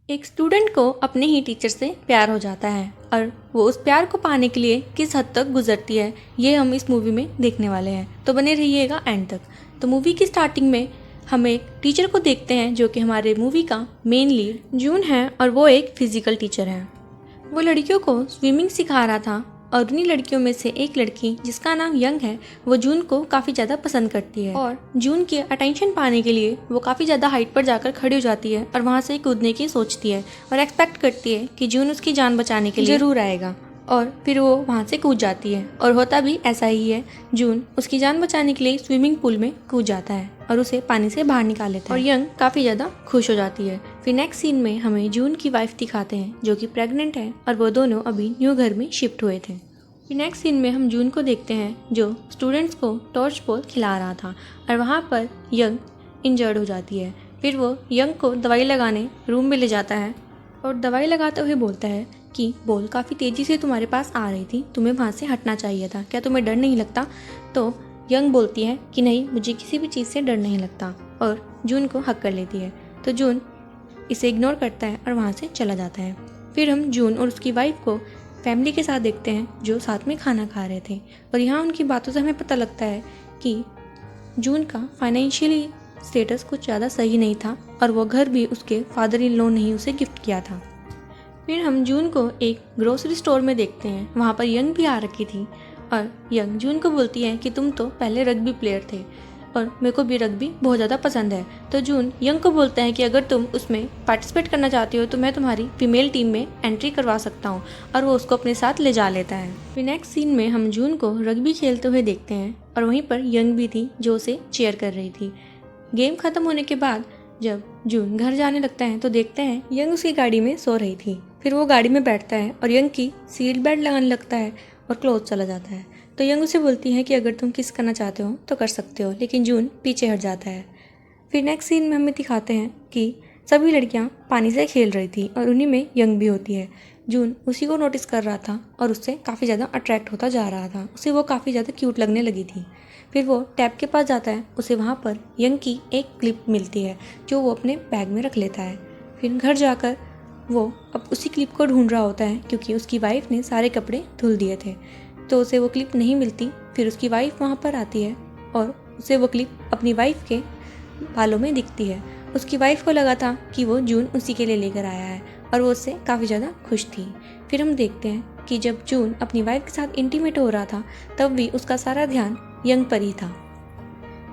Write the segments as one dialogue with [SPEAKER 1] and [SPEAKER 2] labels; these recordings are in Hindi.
[SPEAKER 1] एक स्टूडेंट को अपने ही टीचर से प्यार हो जाता है और वो उस प्यार को पाने के लिए किस हद तक गुजरती है ये हम इस मूवी में देखने वाले हैं, तो बने रहिएगा एंड तक। तो मूवी की स्टार्टिंग में हम एक टीचर को देखते हैं जो कि हमारे मूवी का मेन लीड जून है और वो एक फिजिकल टीचर है। वो लड़कियों को स्विमिंग सिखा रहा था और उन्हीं लड़कियों में से एक लड़की जिसका नाम यंग है वो जून को काफ़ी ज़्यादा पसंद करती है और जून की अटेंशन पाने के लिए वो काफ़ी ज़्यादा हाइट पर जाकर खड़ी हो जाती है और वहाँ से कूदने की सोचती है और एक्सपेक्ट करती है कि जून उसकी जान बचाने के लिए ज़रूर आएगा और फिर वो वहाँ से कूद जाती है और होता भी ऐसा ही है। जून उसकी जान बचाने के लिए स्विमिंग पूल में कूद जाता है और उसे पानी से बाहर निकाल लेता है और यंग काफ़ी ज़्यादा खुश हो जाती है। फिर नेक्स्ट सीन में हमें जून की वाइफ दिखाते हैं जो कि प्रेग्नेंट है और वो दोनों अभी न्यू घर में शिफ्ट हुए थे। फिर नेक्स्ट सीन में हम जून को देखते हैं जो स्टूडेंट्स को टॉर्च बॉल खिला रहा था और वहाँ पर यंग इंजर्ड हो जाती है। फिर वो यंग को दवाई लगाने रूम में ले जाता है और दवाई लगाते हुए बोलता है कि बॉल काफ़ी तेज़ी से तुम्हारे पास आ रही थी, तुम्हें वहाँ से हटना चाहिए था, क्या तुम्हें डर नहीं लगता? तो यंग बोलती है कि नहीं, मुझे किसी भी चीज़ से डर नहीं लगता और जून को हक कर लेती है। तो जून इसे इग्नोर करता है और वहाँ से चला जाता है। फिर हम जून और उसकी वाइफ को फैमिली के साथ देखते हैं जो साथ में खाना खा रहे थे और यहाँ उनकी बातों से हमें पता लगता है कि जून का फाइनेंशियली स्टेटस कुछ ज़्यादा सही नहीं था और वो घर भी उसके फादर इन लॉ ने ही उसे गिफ्ट किया था। फिर हम जून को एक ग्रोसरी स्टोर में देखते हैं, वहाँ पर यंग भी आ रखी थी और यंग जून को बोलती है कि तुम तो पहले रग्बी प्लेयर थे और मेरे को भी रग्बी बहुत ज़्यादा पसंद है। तो जून यंग को बोलता है कि अगर तुम उसमें पार्टिसिपेट करना चाहती हो तो मैं तुम्हारी फीमेल टीम में एंट्री करवा सकता हूँ और वो उसको अपने साथ ले जा लेता है। फिर नेक्स्ट सीन में हम जून को रग्बी खेलते हुए देखते हैं और वहीं पर यंग भी थी जो उसे चीयर कर रही थी। गेम खत्म होने के बाद जब जून घर जाने लगता है तो देखते हैं यंग उसकी गाड़ी में सो रही थी। फिर वो गाड़ी में बैठता है और यंग की सीट बेल्ट लगाने लगता है और क्लोज चला जाता है। तो यंग उसे बोलती है कि अगर तुम किस करना चाहते हो तो कर सकते हो, लेकिन जून पीछे हट जाता है। फिर नेक्स्ट सीन में हमें दिखाते हैं कि सभी लड़कियां पानी से खेल रही थी और उन्हीं में यंग भी होती है। जून उसी को नोटिस कर रहा था और उससे काफ़ी ज़्यादा अट्रैक्ट होता जा रहा था, उसे वो काफ़ी ज़्यादा क्यूट लगने लगी थी। फिर वो टैब के पास जाता है, उसे वहाँ पर यंग की एक क्लिप मिलती है जो वो अपने बैग में रख लेता है। फिर घर जाकर वो अब उसी क्लिप को ढूंढ रहा होता है क्योंकि उसकी वाइफ ने सारे कपड़े धुल दिए थे, तो उसे वो क्लिप नहीं मिलती। फिर उसकी वाइफ वहाँ पर आती है और उसे वो क्लिप अपनी वाइफ के बालों में दिखती है। उसकी वाइफ को लगा था कि वो जून उसी के लिए लेकर आया है और वो उससे काफ़ी ज़्यादा खुश थी। फिर हम देखते हैं कि जब जून अपनी वाइफ के साथ इंटीमेट हो रहा था तब भी उसका सारा ध्यान यंग पर ही था।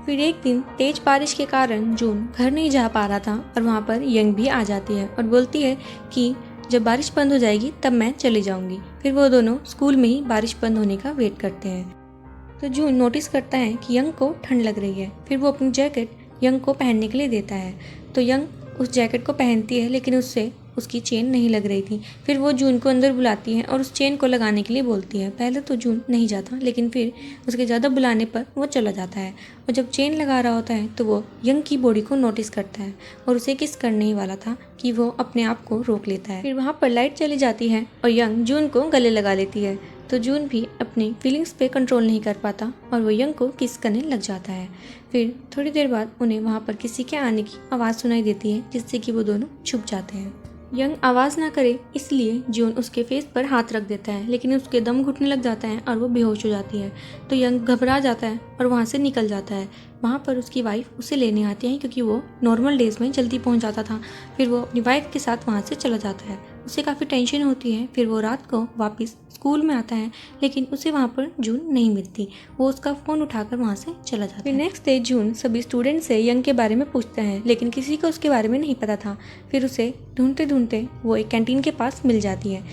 [SPEAKER 1] फिर एक दिन तेज बारिश के कारण जून घर नहीं जा पा रहा था और वहाँ पर यंग भी आ जाती है और बोलती है कि जब बारिश बंद हो जाएगी तब मैं चली जाऊंगी। फिर वो दोनों स्कूल में ही बारिश बंद होने का वेट करते हैं। तो जून नोटिस करता है कि यंग को ठंड लग रही है। फिर वो अपनी जैकेट यंग को पहनने के लिए देता है। तो यंग उस जैकेट को पहनती है लेकिन उससे उसकी चेन नहीं लग रही थी। फिर वो जून को अंदर बुलाती है और उस चेन को लगाने के लिए बोलती है। पहले तो जून नहीं जाता लेकिन फिर उसके ज़्यादा बुलाने पर वो चला जाता है और जब चेन लगा रहा होता है तो वो यंग की बॉडी को नोटिस करता है और उसे किस करने ही वाला था कि वो अपने आप को रोक लेता है। फिर वहाँ पर लाइट चली जाती है और यंग जून को गले लगा लेती है। तो जून भी अपनी फीलिंग्स पे कंट्रोल नहीं कर पाता और वो यंग को किस करने लग जाता है। फिर थोड़ी देर बाद उन्हें वहाँ पर किसी के आने की आवाज़ सुनाई देती है जिससे कि वो दोनों छुप जाते हैं। यंग आवाज़ ना करे इसलिए जून उसके फेस पर हाथ रख देता है लेकिन उसके दम घुटने लग जाता है और वो बेहोश हो जाती है। तो यंग घबरा जाता है और वहाँ से निकल जाता है। वहाँ पर उसकी वाइफ उसे लेने आती है क्योंकि वो नॉर्मल डेज में जल्दी पहुँच जाता था। फिर वो अपनी वाइफ के साथ वहाँ से चला जाता है। उसे काफ़ी टेंशन होती है। फिर वो रात को वापस स्कूल में आता है लेकिन उसे वहाँ पर जून नहीं मिलती। वो उसका फ़ोन उठाकर वहाँ से चला जाता है। फिर नेक्स्ट डे जून सभी स्टूडेंट से यंग के बारे में पूछता है लेकिन किसी को उसके बारे में नहीं पता था। फिर उसे ढूंढते ढूंढते वो एक कैंटीन के पास मिल जाती है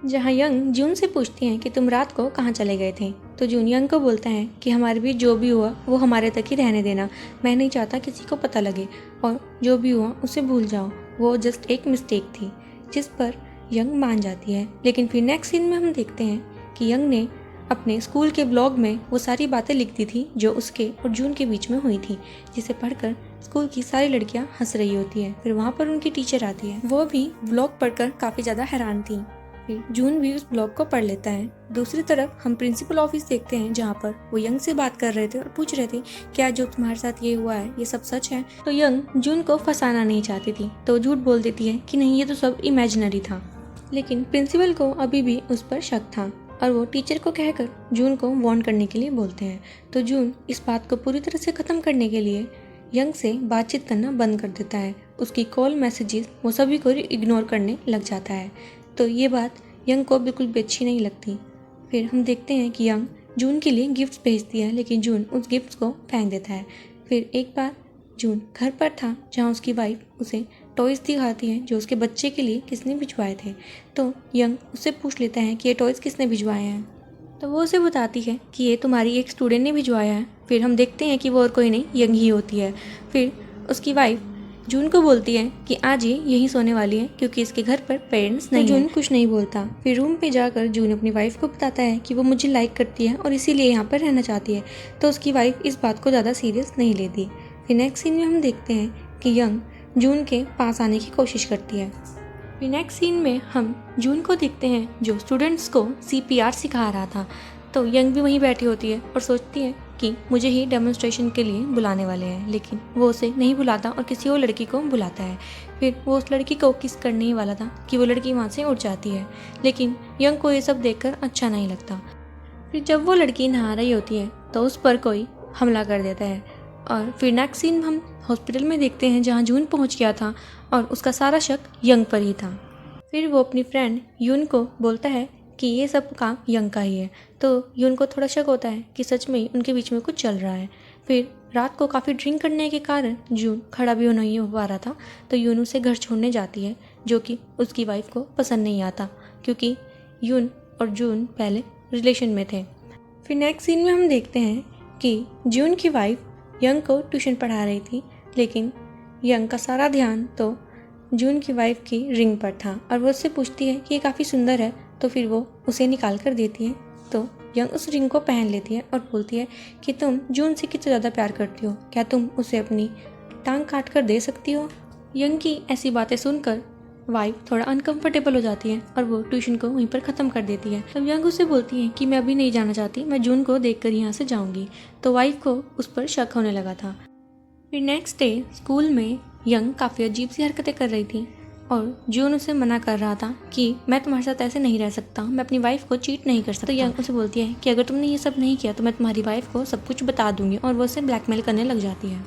[SPEAKER 1] जहाँ यंग जून से पूछती हैं कि तुम रात को कहाँ चले गए थे। तो जून यंग को बोलता है कि हमारे बीच जो भी हुआ वो हमारे तक ही रहने देना, मैं नहीं चाहता किसी को पता लगे और जो भी हुआ उसे भूल जाओ, वो जस्ट एक मिस्टेक थी। जिस पर यंग मान जाती है। लेकिन फिर नेक्स्ट सीन में हम देखते हैं कि यंग ने अपने स्कूल के ब्लॉग में वो सारी बातें लिख दी थी जो उसके और जून के बीच में हुई थी, जिसे पढ़कर स्कूल की सारी लड़कियां हंस रही होती हैं। फिर वहाँ पर उनकी टीचर आती है, वो भी ब्लॉग पढ़कर काफ़ी ज़्यादा हैरान थी फिर जून भी उस ब्लॉग को पढ़ लेता है। दूसरी तरफ हम प्रिंसिपल ऑफिस देखते हैं जहाँ पर वो यंग से बात कर रहे थे और पूछ रहे थे क्या जो तुम्हारे साथ ये हुआ है ये सब सच है। तो यंग जून को फंसाना नहीं चाहती थी तो झूठ बोल देती है कि नहीं ये तो सब इमेजिनरी था। लेकिन प्रिंसिपल को अभी भी उस पर शक था और वो टीचर को कहकर जून को वार्न करने के लिए बोलते हैं। तो जून इस बात को पूरी तरह से ख़त्म करने के लिए यंग से बातचीत करना बंद कर देता है। उसकी कॉल मैसेजेस वो सभी को इग्नोर करने लग जाता है। तो ये बात यंग को बिल्कुल भी अच्छी नहीं लगती। फिर हम देखते हैं कि यंग जून के लिए गिफ्ट्स भेजती है लेकिन जून उस गिफ्ट्स को फेंक देता है। फिर एक बार जून घर पर था जहाँ उसकी वाइफ उसे टॉयज़ दिखाती है जो उसके बच्चे के लिए किसने भिजवाए थे। तो यंग उससे पूछ लेता है कि ये टॉयज़ किसने भिजवाए हैं। तो वो उसे बताती है कि ये तुम्हारी एक स्टूडेंट ने भिजवाया है। फिर हम देखते हैं कि वो और कोई नहीं यंग ही होती है। फिर उसकी वाइफ जून को बोलती है कि आज ये यहीं सोने वाली है क्योंकि इसके घर पर पेरेंट्स नहीं। जून कुछ नहीं बोलता। फिर रूम पे जाकर जून अपनी वाइफ को बताता है कि वो मुझे लाइक करती है और इसीलिए यहाँ पर रहना चाहती है। तो उसकी वाइफ इस बात को ज़्यादा सीरियस नहीं लेती। फिर नेक्स्ट सीन में हम देखते हैं कि यंग जून के पास आने की कोशिश करती है। फिर नेक्स्ट सीन में हम जून को देखते हैं जो स्टूडेंट्स को CPR सिखा रहा था। तो यंग भी वहीं बैठी होती है और सोचती है कि मुझे ही डेमोन्स्ट्रेशन के लिए बुलाने वाले हैं, लेकिन वो उसे नहीं बुलाता और किसी और लड़की को बुलाता है। फिर वो उस लड़की को किस करने ही वाला था कि वो लड़की वहाँ से उठ जाती है, लेकिन यंग को ये सब देखकर अच्छा नहीं लगता। फिर जब वो लड़की नहा रही होती है तो उस पर कोई हमला कर देता है। और फिर नेक्स्ट सीन हम हॉस्पिटल में देखते हैं जहाँ जून पहुँच गया था और उसका सारा शक यंग पर ही था। फिर वो अपनी फ्रेंड यून को बोलता है कि ये सब काम यंग का ही है। तो यून को थोड़ा शक होता है कि सच में ही उनके बीच में कुछ चल रहा है। फिर रात को काफ़ी ड्रिंक करने के कारण जून खड़ा भी नहीं हो पा रहा था तो यून उसे घर छोड़ने जाती है, जो कि उसकी वाइफ को पसंद नहीं आता क्योंकि यून और जून पहले रिलेशन में थे। फिर नेक्स्ट सीन में हम देखते हैं कि जून की वाइफ यंग को ट्यूशन पढ़ा रही थी, लेकिन यंग का सारा ध्यान तो जून की वाइफ की रिंग पर था और वो उससे पूछती है कि ये काफ़ी सुंदर है। तो फिर वो उसे निकाल कर देती है। तो यंग उस रिंग को पहन लेती है और बोलती है कि तुम जून से कितना ज़्यादा प्यार करती हो, क्या तुम उसे अपनी टांग काट कर दे सकती हो। यंग की ऐसी बातें सुनकर वाइफ थोड़ा अनकंफर्टेबल हो जाती है और वो ट्यूशन को वहीं पर ख़त्म कर देती है। तब यंग उससे बोलती है कि मैं अभी नहीं जाना चाहती, मैं जून को देखकर यहाँ से जाऊँगी। तो वाइफ को उस पर शक होने लगा था। फिर नेक्स्ट डे स्कूल में यंग काफ़ी अजीब सी हरकतें कर रही थी और जून उसे मना कर रहा था कि मैं तुम्हारे साथ ऐसे नहीं रह सकता, मैं अपनी वाइफ को चीट नहीं कर सकता। तो यंग उसे बोलती है कि अगर तुमने ये सब नहीं किया तो मैं तुम्हारी वाइफ को सब कुछ बता दूंगी और वो उसे ब्लैकमेल करने लग जाती है।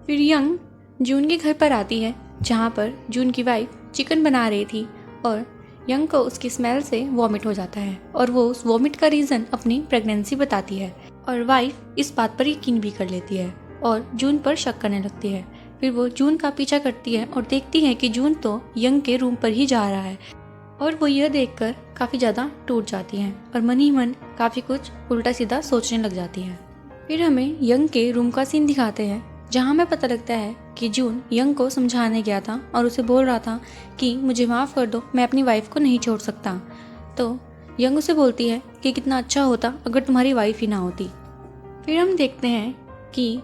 [SPEAKER 1] फिर यंग जून के घर पर आती है जहाँ पर जून की वाइफ चिकन बना रही थी और यंग को उसकी स्मेल से वॉमिट हो जाता है और वो उस वॉमिट का रीज़न अपनी प्रेगनेंसी बताती है और वाइफ इस बात पर यकीन भी कर लेती है और जून पर शक करने लगती है। फिर वो जून का पीछा करती है और देखती है कि जून तो यंग के रूम पर ही जा रहा है और वो यह देखकर काफ़ी ज़्यादा टूट जाती है और मन ही मन काफ़ी कुछ उल्टा सीधा सोचने लग जाती है। फिर हमें यंग के रूम का सीन दिखाते हैं जहाँ हमें पता लगता है कि जून यंग को समझाने गया था और उसे बोल रहा था कि मुझे माफ़ कर दो, मैं अपनी वाइफ को नहीं छोड़ सकता। तो यंग उसे बोलती है कि कितना अच्छा होता अगर तुम्हारी वाइफ ही ना होती। फिर हम देखते हैं कि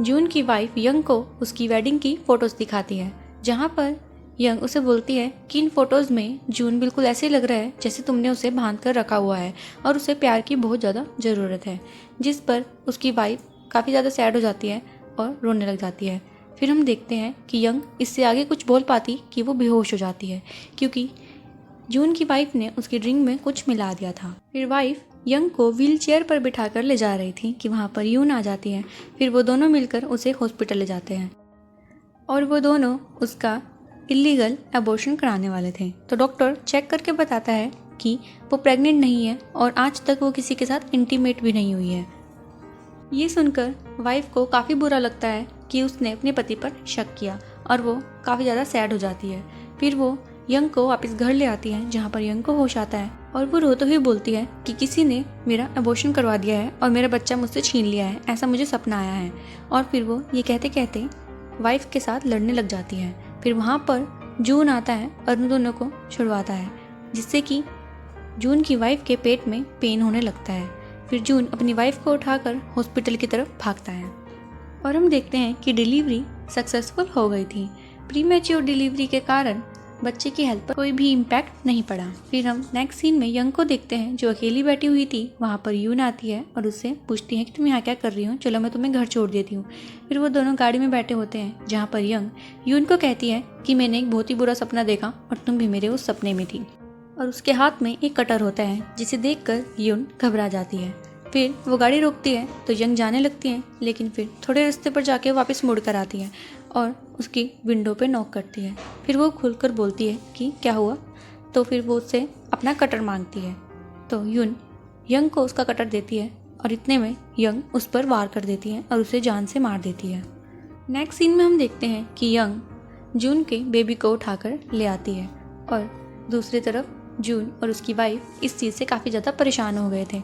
[SPEAKER 1] जून की वाइफ यंग को उसकी वेडिंग की फ़ोटोज़ दिखाती है जहाँ पर यंग उसे बोलती है कि इन फ़ोटोज़ में जून बिल्कुल ऐसे लग रहा है जैसे तुमने उसे बांध कर रखा हुआ है और उसे प्यार की बहुत ज़्यादा ज़रूरत है। जिस पर उसकी वाइफ काफ़ी ज़्यादा सैड हो जाती है और रोने लग जाती है। फिर हम देखते हैं कि यंग इससे आगे कुछ बोल पाती कि वो बेहोश हो जाती है क्योंकि जून की वाइफ ने उसकी ड्रिंक में कुछ मिला दिया था। फिर वाइफ यंग को व्हील चेयर पर बिठाकर ले जा रही थी कि वहाँ पर यून आ जाती है। फिर वो दोनों मिलकर उसे हॉस्पिटल ले जाते हैं और वो दोनों उसका इलीगल अबॉर्शन कराने वाले थे। तो डॉक्टर चेक करके बताता है कि वो प्रेग्नेंट नहीं है और आज तक वो किसी के साथ इंटीमेट भी नहीं हुई है। ये सुनकर वाइफ को काफ़ी बुरा लगता है कि उसने अपने पति पर शक किया और वो काफ़ी ज़्यादा सैड हो जाती है। फिर वो यंग को वापस घर ले आती है जहाँ पर यंग को होश आता है और वो रोते हुए बोलती है कि किसी ने मेरा अबॉर्शन करवा दिया है और मेरा बच्चा मुझसे छीन लिया है, ऐसा मुझे सपना आया है। और फिर वो ये कहते कहते वाइफ के साथ लड़ने लग जाती है। फिर वहाँ पर जून आता है और उन दोनों को छुड़वाता है जिससे कि जून की वाइफ के पेट में पेन होने लगता है। फिर जून अपनी वाइफ को उठाकर हॉस्पिटल की तरफ भागता है और हम देखते हैं कि डिलीवरी सक्सेसफुल हो गई थी। प्रीमैच्योर डिलीवरी के कारण बच्चे की हेल्थ पर कोई भी इम्पैक्ट नहीं पड़ा। फिर हम नेक्स्ट सीन में यंग को देखते हैं जो अकेली बैठी हुई थी। वहाँ पर यून आती है और उससे पूछती है कि तुम यहाँ क्या कर रही हो, चलो मैं तुम्हें घर छोड़ देती हूँ। फिर वो दोनों गाड़ी में बैठे होते हैं जहाँ पर यंग यून को कहती है कि मैंने एक बहुत ही बुरा सपना देखा और तुम भी मेरे उस सपने में थी। और उसके हाथ में एक कटर होता है जिसे देखकर यून घबरा जाती है। फिर वो गाड़ी रोकती है तो यंग जाने लगती है, लेकिन फिर थोड़े रास्ते पर जाके वापस मुड़ कर आती है और उसकी विंडो पे नॉक करती है। फिर वो खुलकर बोलती है कि क्या हुआ, तो फिर वो उससे अपना कटर मांगती है। तो यून यंग को उसका कटर देती है और इतने में यंग उस पर वार कर देती है और उसे जान से मार देती है। नेक्स्ट सीन में हम देखते हैं कि यंग जून के बेबी को उठाकर ले आती है और दूसरी तरफ जून और उसकी वाइफ इस चीज़ से काफ़ी ज़्यादा परेशान हो गए थे।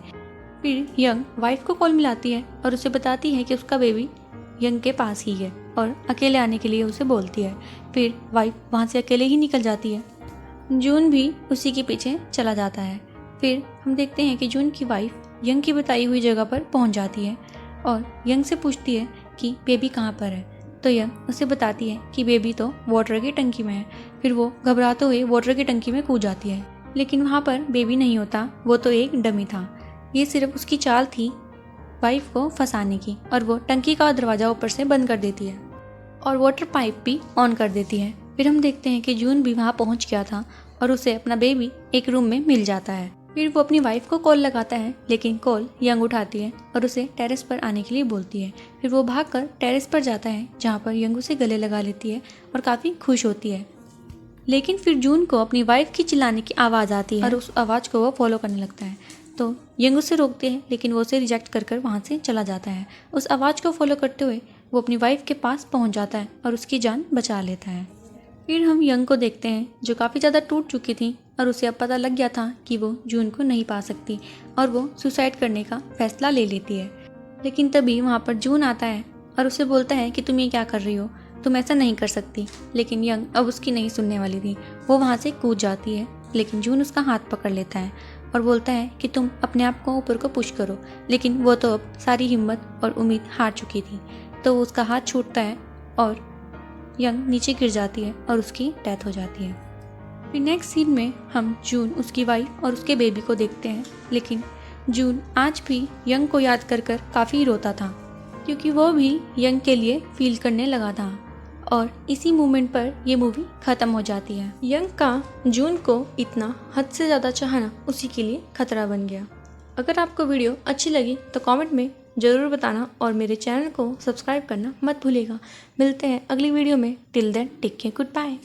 [SPEAKER 1] फिर यंग वाइफ को कॉल मिलाती है और उसे बताती है कि उसका बेबी यंग के पास ही है और अकेले आने के लिए उसे बोलती है। फिर वाइफ वहाँ से अकेले ही निकल जाती है। जून भी उसी के पीछे चला जाता है। फिर हम देखते हैं कि जून की वाइफ यंग की बताई हुई जगह पर पहुँच जाती है और यंग से पूछती है कि बेबी कहाँ पर है। तो यंग उसे बताती है कि बेबी तो वाटर की टंकी में है। फिर वो घबराते हुए वाटर की टंकी में कूद जाती है, लेकिन वहाँ पर बेबी नहीं होता, वो तो एक डमी था। ये सिर्फ उसकी चाल थी वाइफ को फंसाने की। और वो टंकी का दरवाज़ा ऊपर से बंद कर देती है और वाटर पाइप भी ऑन कर देती है। फिर हम देखते हैं कि जून भी वहाँ पहुँच गया था और उसे अपना बेबी एक रूम में मिल जाता है। फिर वो अपनी वाइफ को कॉल लगाता है, लेकिन कॉल यंग उठाती है और उसे टेरेस पर आने के लिए बोलती है। फिर वो भागकर टेरेस पर जाता है जहाँ पर यंग उसे गले लगा लेती है और काफ़ी खुश होती है। लेकिन फिर जून को अपनी वाइफ की चिल्लाने की आवाज़ आती है और उस आवाज़ को वो फॉलो करने लगता है। तो यंग उसे रोकते हैं, लेकिन वो उसे रिजेक्ट कर वहाँ से चला जाता है। उस आवाज़ को फॉलो करते हुए वो अपनी वाइफ के पास पहुँच जाता है और उसकी जान बचा लेता है। फिर हम यंग को देखते हैं जो काफ़ी ज़्यादा टूट चुकी थी और उसे अब पता लग गया था कि वो जून को नहीं पा सकती और वो सुसाइड करने का फैसला ले लेती है। लेकिन तभी वहाँ पर जून आता है और उसे बोलता है कि तुम ये क्या कर रही हो, तुम ऐसा नहीं कर सकती। लेकिन यंग अब उसकी नहीं सुनने वाली थी। वो वहाँ से कूद जाती है, लेकिन जून उसका हाथ पकड़ लेता है और बोलता है कि तुम अपने आप को ऊपर को पुश करो। लेकिन वो तो अब सारी हिम्मत और उम्मीद हार चुकी थी। तो वो उसका हाथ छूटता है और यंग नीचे गिर जाती है और उसकी डेथ हो जाती है। फिर नेक्स्ट सीन में हम जून, उसकी वाइफ और उसके बेबी को देखते हैं। लेकिन जून आज भी यंग को याद कर काफ़ी रोता था, क्योंकि वो भी यंग के लिए फील करने लगा था। और इसी मोमेंट पर ये मूवी ख़त्म हो जाती है। यंग का जून को इतना हद से ज़्यादा चाहना उसी के लिए खतरा बन गया। अगर आपको वीडियो अच्छी लगी तो कमेंट में ज़रूर बताना और मेरे चैनल को सब्सक्राइब करना मत भूलिएगा। मिलते हैं अगली वीडियो में। Till then take care, good bye.